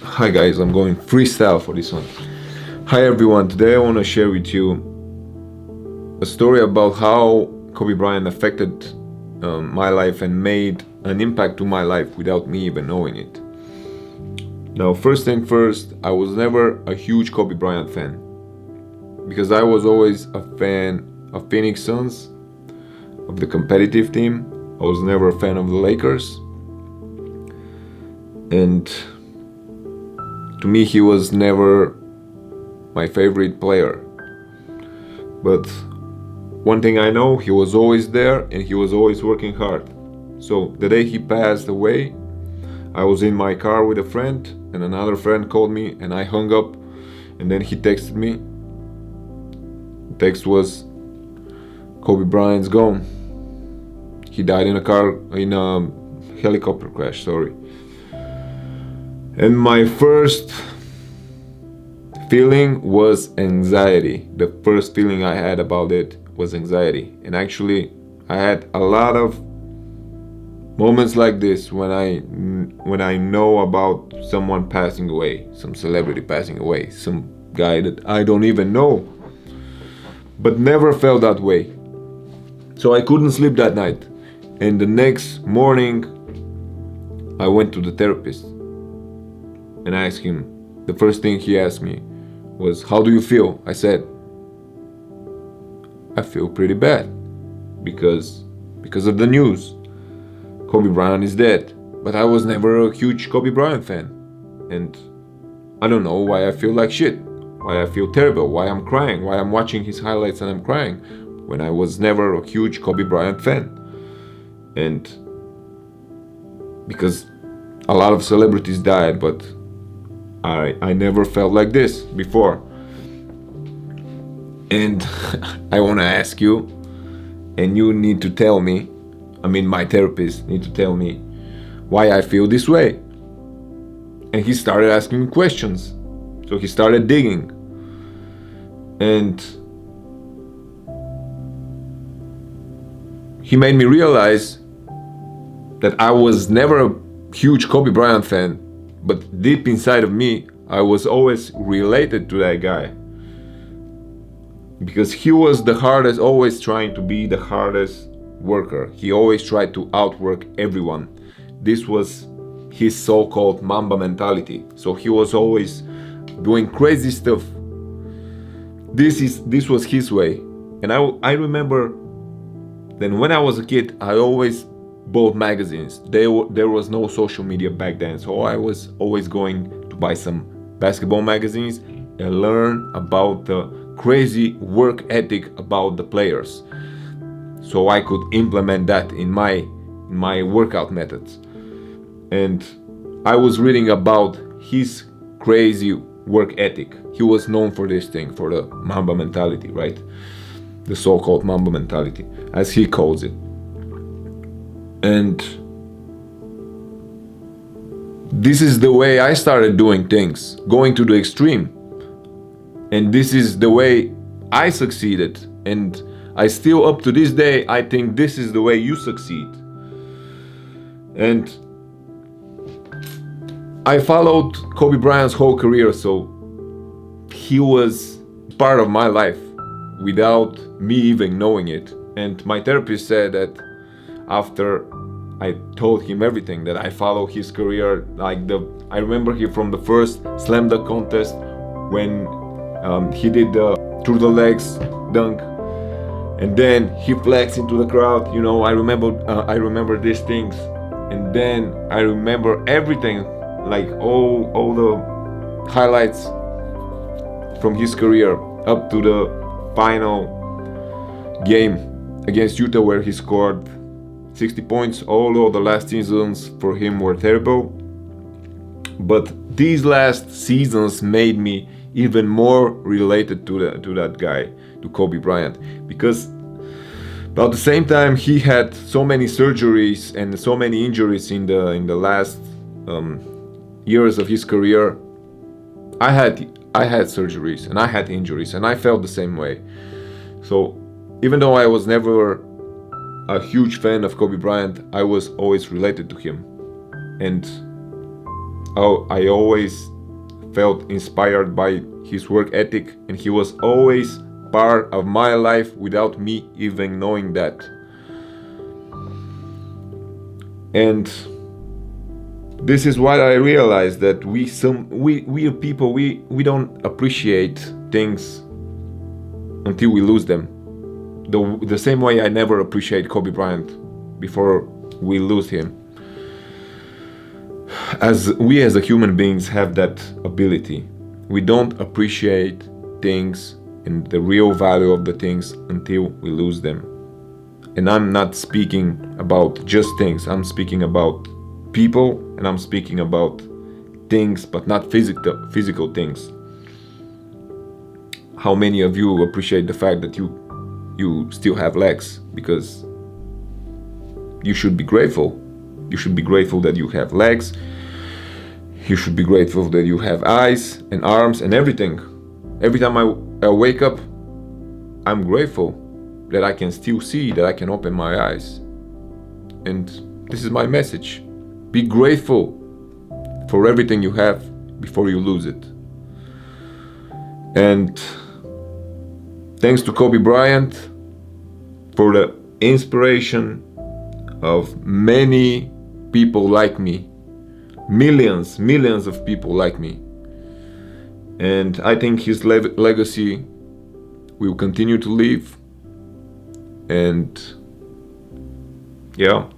Hi guys, I'm going freestyle for this one. Hi everyone, today I want to share with you a story about how Kobe Bryant affected my life and made an impact to my life without me even knowing it. Now, first thing first, I was never a huge Kobe Bryant fan because I was always a fan of Phoenix Suns, of the competitive team. I was never a fan of the Lakers. And to me, he was never my favorite player. But one thing I know, he was always there and he was always working hard. So the day he passed away, I was in my car with a friend and another friend called me and I hung up, and then he texted me. The text was, Kobe Bryant's gone. He died in a helicopter crash, sorry. And my first feeling was anxiety. The first feeling I had about it was anxiety. And actually, I had a lot of moments like this when I know about someone passing away, some celebrity passing away, some guy that I don't even know, but never felt that way. So I couldn't sleep that night. And the next morning, I went to the therapist. And I asked him, the first thing he asked me was, how do you feel? I said, I feel pretty bad because of the news. Kobe Bryant is dead. But I was never a huge Kobe Bryant fan. And I don't know why I feel like shit, why I feel terrible, why I'm crying, why I'm watching his highlights and I'm crying when I was never a huge Kobe Bryant fan. And because a lot of celebrities died, but I never felt like this before. And I want to ask you, and you need to tell me, my therapist need to tell me why I feel this way. And he started asking me questions. So he started digging. And he made me realize that I was never a huge Kobe Bryant fan, but deep inside of me, I was always related to that guy. Because he was the hardest, always trying to be the hardest worker. He always tried to outwork everyone. This was his so-called Mamba mentality. So he was always doing crazy stuff. This was his way. And I remember then when I was a kid, I always bought magazines. There was no social media back then, so I was always going to buy some basketball magazines and learn about the crazy work ethic about the players, so I could implement that in my workout methods. And I was reading about his crazy work ethic. He was known for this thing, for the Mamba mentality, right? The so-called Mamba mentality, as he calls it. And this is the way I started doing things, going to the extreme. And this is the way I succeeded. And I still, up to this day, I think this is the way you succeed. And I followed Kobe Bryant's whole career, so he was part of my life without me even knowing it. And my therapist said that after I told him everything, that I follow his career, I remember him from the first slam dunk contest when he did the through the legs dunk, and then he flexed into the crowd. I remember these things, and then I remember everything, like all the highlights from his career up to the final game against Utah where he scored 60 points. Although the last seasons for him were terrible, but these last seasons made me even more related to that guy, to Kobe Bryant, because about the same time he had so many surgeries and so many injuries in the last years of his career. I had surgeries and I had injuries and I felt the same way. So even though I was never a huge fan of Kobe Bryant, I was always related to him. And I always felt inspired by his work ethic, and he was always part of my life without me even knowing that. And this is what I realized, that we are people, we don't appreciate things until we lose them. The same way I never appreciate Kobe Bryant before we lose him. As we as a human beings have that ability. We don't appreciate things and the real value of the things until we lose them. And I'm not speaking about just things. I'm speaking about people, and I'm speaking about things, but not physical things. How many of you appreciate the fact that you still have legs? Because you should be grateful. You should be grateful that you have legs. You should be grateful that you have eyes and arms and everything. Every time I wake up, I'm grateful that I can still see, that I can open my eyes. And this is my message. Be grateful for everything you have before you lose it. And thanks to Kobe Bryant for the inspiration of many people like me. Millions of people like me. And I think his legacy will continue to live. And yeah,